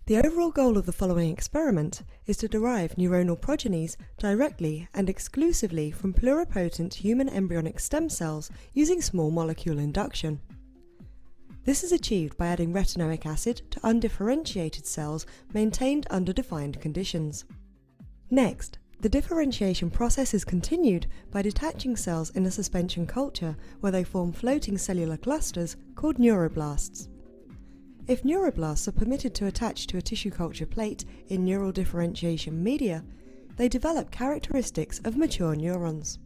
The overall goal of the following experiment is to derive neuronal progenies directly and exclusively from pluripotent human embryonic stem cells using small molecule induction. This is achieved by adding retinoic acid to undifferentiated cells maintained under defined conditions. Next, the differentiation process is continued by detaching cells in a suspension culture where they form floating cellular clusters called neuroblasts. If neuroblasts are permitted to attach to a tissue culture plate in neural differentiation media, they develop characteristics of mature neurons.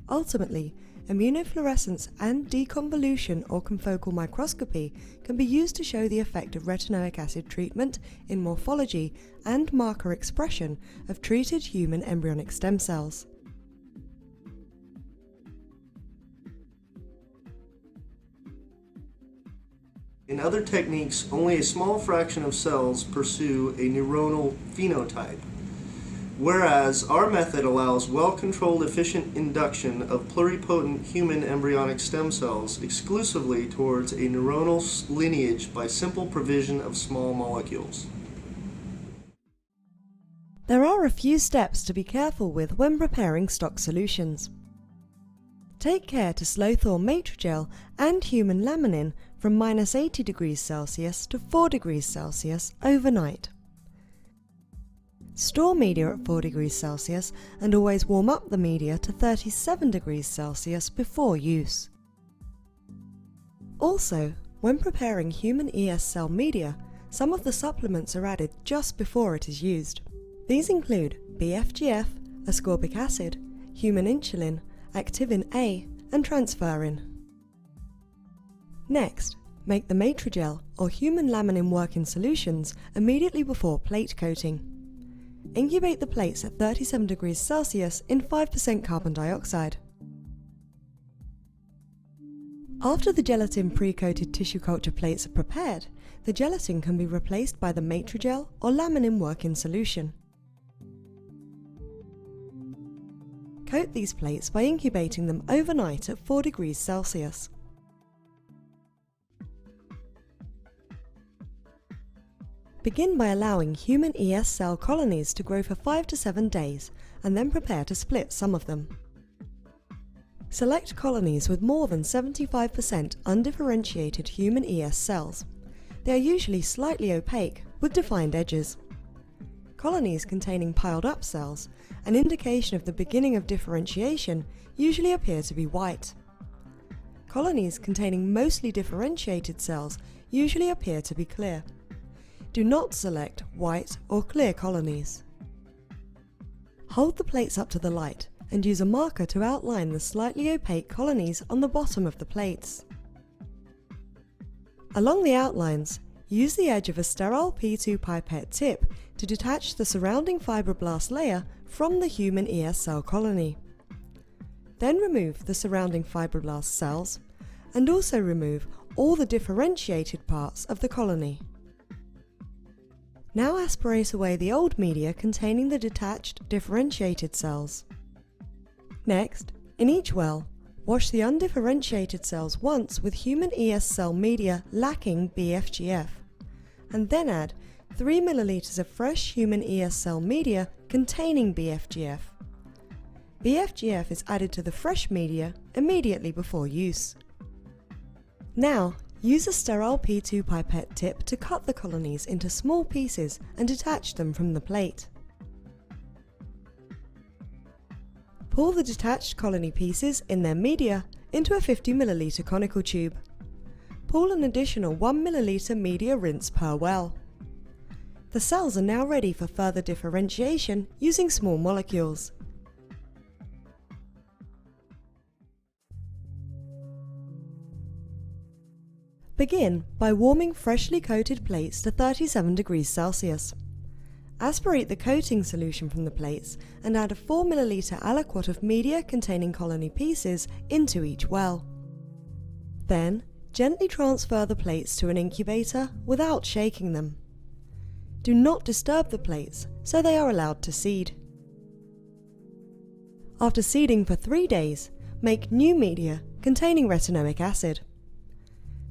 Ultimately, immunofluorescence and deconvolution or confocal microscopy can be used to show the effect of retinoic acid treatment in morphology and marker expression of treated human embryonic stem cells. In other techniques, only a small fraction of cells pursue a neuronal phenotype, whereas our method allows well-controlled efficient induction of pluripotent human embryonic stem cells exclusively towards a neuronal lineage by simple provision of small molecules. There are a few steps to be careful with when preparing stock solutions. Take care to slow thaw matrigel and human laminin from -80 degrees Celsius to 4 degrees Celsius overnight. Store media at 4 degrees Celsius and always warm up the media to 37 degrees Celsius before use. Also, when preparing human ES cell media, some of the supplements are added just before it is used. These include BFGF, ascorbic acid, human insulin, activin A, and transferrin. Next, make the matrigel or human laminin work in solutions immediately before plate coating. Incubate the plates at 37 degrees Celsius in 5% carbon dioxide. After the gelatin pre-coated tissue culture plates are prepared, the gelatin can be replaced by the matrigel or laminin work in solution. Coat these plates by incubating them overnight at 4 degrees Celsius. Begin by allowing human ES cell colonies to grow for 5 to 7 days and then prepare to split some of them. Select colonies with more than 75% undifferentiated human ES cells. They are usually slightly opaque with defined edges. Colonies containing piled up cells, an indication of the beginning of differentiation, usually appear to be white. Colonies containing mostly differentiated cells usually appear to be clear. Do not select white or clear colonies. Hold the plates up to the light and use a marker to outline the slightly opaque colonies on the bottom of the plates. Along the outlines, use the edge of a sterile P2 pipette tip to detach the surrounding fibroblast layer from the human ES cell colony. Then remove the surrounding fibroblast cells and also remove all the differentiated parts of the colony. Now aspirate away the old media containing the detached, differentiated cells. Next, in each well, wash the undifferentiated cells once with human ES cell media lacking BFGF, and then add 3 ml of fresh human ES cell media containing BFGF. BFGF is added to the fresh media immediately before use. Now, use a sterile P2 pipette tip to cut the colonies into small pieces and detach them from the plate. Pour the detached colony pieces in their media into a 50 ml conical tube. Pour an additional 1 ml media rinse per well. The cells are now ready for further differentiation using small molecules. Begin by warming freshly coated plates to 37 degrees Celsius. Aspirate the coating solution from the plates and add a 4 ml aliquot of media containing colony pieces into each well. Then, gently transfer the plates to an incubator without shaking them. Do not disturb the plates so they are allowed to seed. After seeding for 3 days, make new media containing retinoic acid.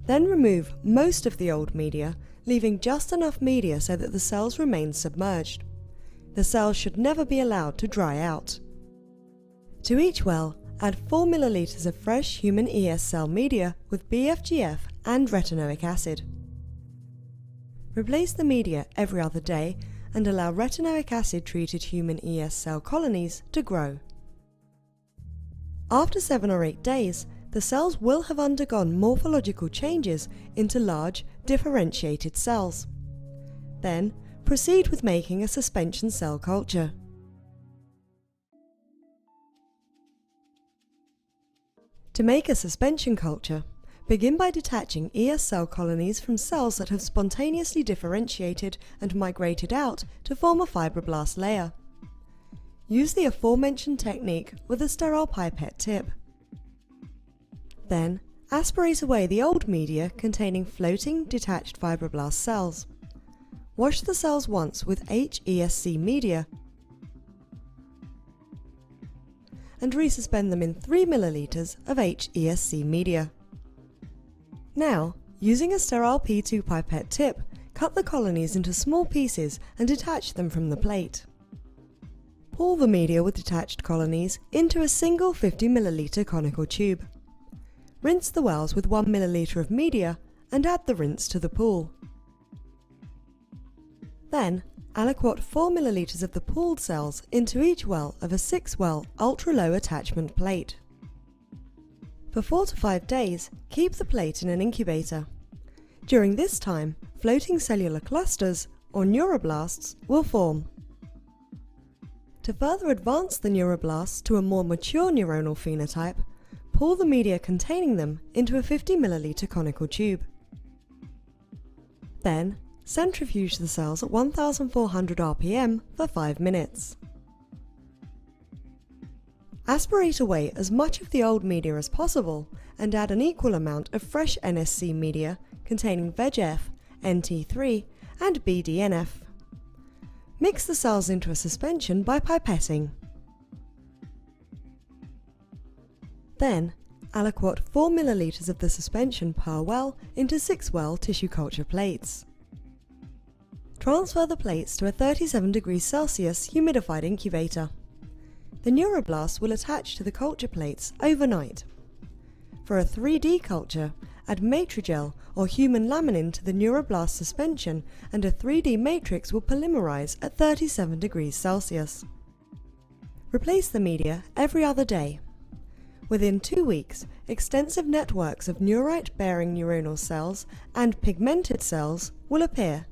Then remove most of the old media, leaving just enough media so that the cells remain submerged. The cells should never be allowed to dry out. To each well, add 4 ml of fresh human ES cell media with BFGF and retinoic acid. Replace the media every other day and allow retinoic acid treated human ES cell colonies to grow. After 7 or 8 days, the cells will have undergone morphological changes into large, differentiated cells. Then, proceed with making a suspension cell culture. To make a suspension culture, begin by detaching ES cell colonies from cells that have spontaneously differentiated and migrated out to form a fibroblast layer. Use the aforementioned technique with a sterile pipette tip. Then, aspirate away the old media containing floating, detached fibroblast cells. Wash the cells once with HESC media and resuspend them in 3 ml of HESC media. Now, using a sterile P2 pipette tip, cut the colonies into small pieces and detach them from the plate. Pour the media with detached colonies into a single 50 ml conical tube. Rinse the wells with 1 ml of media and add the rinse to the pool. Then, aliquot 4 ml of the pooled cells into each well of a 6-well ultra-low attachment plate. For 4 to 5 days, keep the plate in an incubator. During this time, floating cellular clusters, or neuroblasts, will form. To further advance the neuroblasts to a more mature neuronal phenotype, pour the media containing them into a 50 ml conical tube. Then, centrifuge the cells at 1400 rpm for 5 minutes. Aspirate away as much of the old media as possible and add an equal amount of fresh NSC media containing VEGF, NT3 and BDNF. Mix the cells into a suspension by pipetting. Then, aliquot 4 ml of the suspension per well into 6-well tissue culture plates. Transfer the plates to a 37 degrees Celsius humidified incubator. The neuroblasts will attach to the culture plates overnight. For a 3D culture, add Matrigel or human laminin to the neuroblast suspension and a 3D matrix will polymerize at 37 degrees Celsius. Replace the media every other day. Within 2 weeks, extensive networks of neurite-bearing neuronal cells and pigmented cells will appear.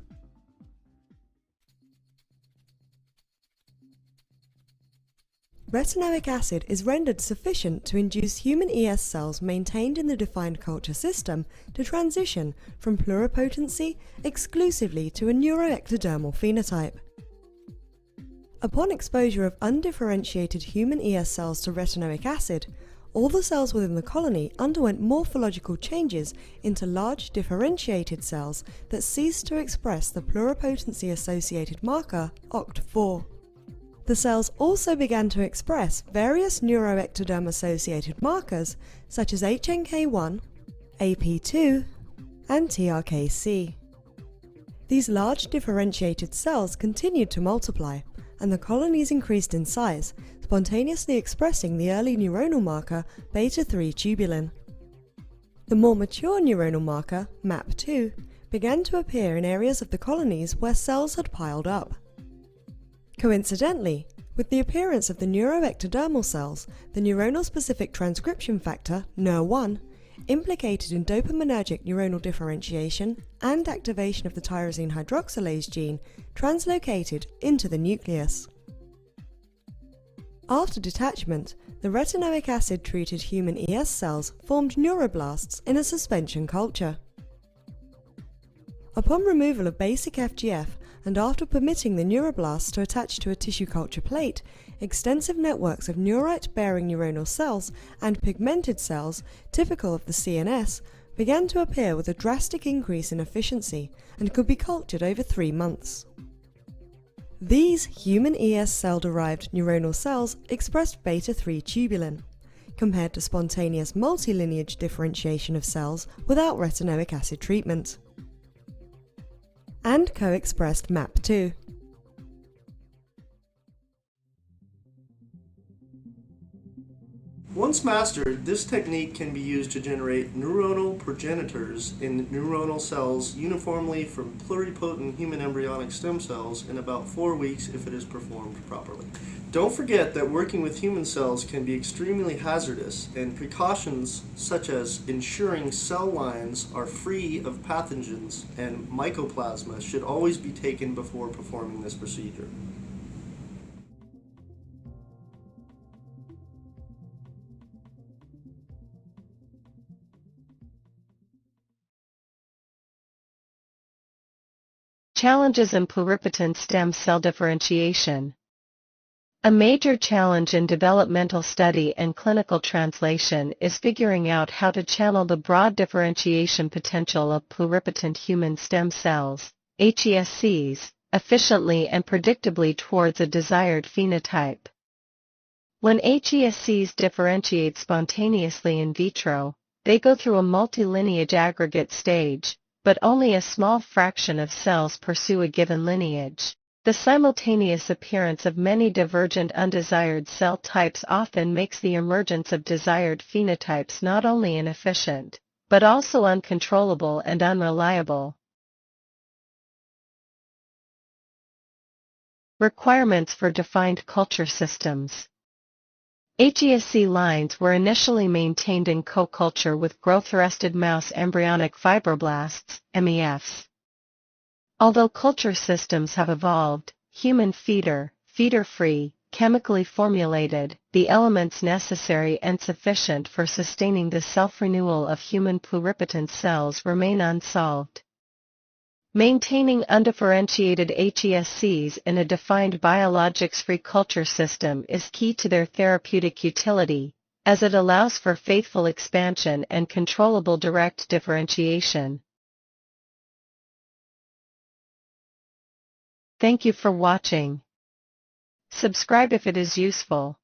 Retinoic acid is rendered sufficient to induce human ES cells maintained in the defined culture system to transition from pluripotency exclusively to a neuroectodermal phenotype. Upon exposure of undifferentiated human ES cells to retinoic acid, all the cells within the colony underwent morphological changes into large differentiated cells that ceased to express the pluripotency-associated marker OCT4. The cells also began to express various neuroectoderm-associated markers such as HNK1, AP2, and TRKC. These large differentiated cells continued to multiply, and the colonies increased in size, spontaneously expressing the early neuronal marker beta-3 tubulin. The more mature neuronal marker, MAP2, began to appear in areas of the colonies where cells had piled up. Coincidentally, with the appearance of the neuroectodermal cells, the neuronal-specific transcription factor, NER1, implicated in dopaminergic neuronal differentiation and activation of the tyrosine hydroxylase gene, translocated into the nucleus. After detachment, the retinoic acid-treated human ES cells formed neuroblasts in a suspension culture. Upon removal of basic FGF and after permitting the neuroblasts to attach to a tissue culture plate, extensive networks of neurite-bearing neuronal cells and pigmented cells, typical of the CNS, began to appear with a drastic increase in efficiency and could be cultured over 3 months. These human ES cell-derived neuronal cells expressed beta-3 tubulin, compared to spontaneous multilineage differentiation of cells without retinoic acid treatment. and co-expressed MAP2. Once mastered, this technique can be used to generate neuronal progenitors in neuronal cells uniformly from pluripotent human embryonic stem cells in about 4 weeks if it is performed properly. Don't forget that working with human cells can be extremely hazardous, and precautions such as ensuring cell lines are free of pathogens and mycoplasma should always be taken before performing this procedure. Challenges in pluripotent stem cell differentiation. A major challenge in developmental study and clinical translation is figuring out how to channel the broad differentiation potential of pluripotent human stem cells, HESCs, efficiently and predictably towards a desired phenotype. When HESCs differentiate spontaneously in vitro, they go through a multilineage aggregate stage, but only a small fraction of cells pursue a given lineage. The simultaneous appearance of many divergent undesired cell types often makes the emergence of desired phenotypes not only inefficient, but also uncontrollable and unreliable. Requirements for defined culture systems. HESC lines were initially maintained in co-culture with growth-arrested mouse embryonic fibroblasts, MEFs. Although culture systems have evolved, human feeder-free, chemically formulated, the elements necessary and sufficient for sustaining the self-renewal of human pluripotent cells remain unsolved. Maintaining undifferentiated HESCs in a defined biologics-free culture system is key to their therapeutic utility, as it allows for faithful expansion and controllable direct differentiation. Thank you for watching. Subscribe if it is useful.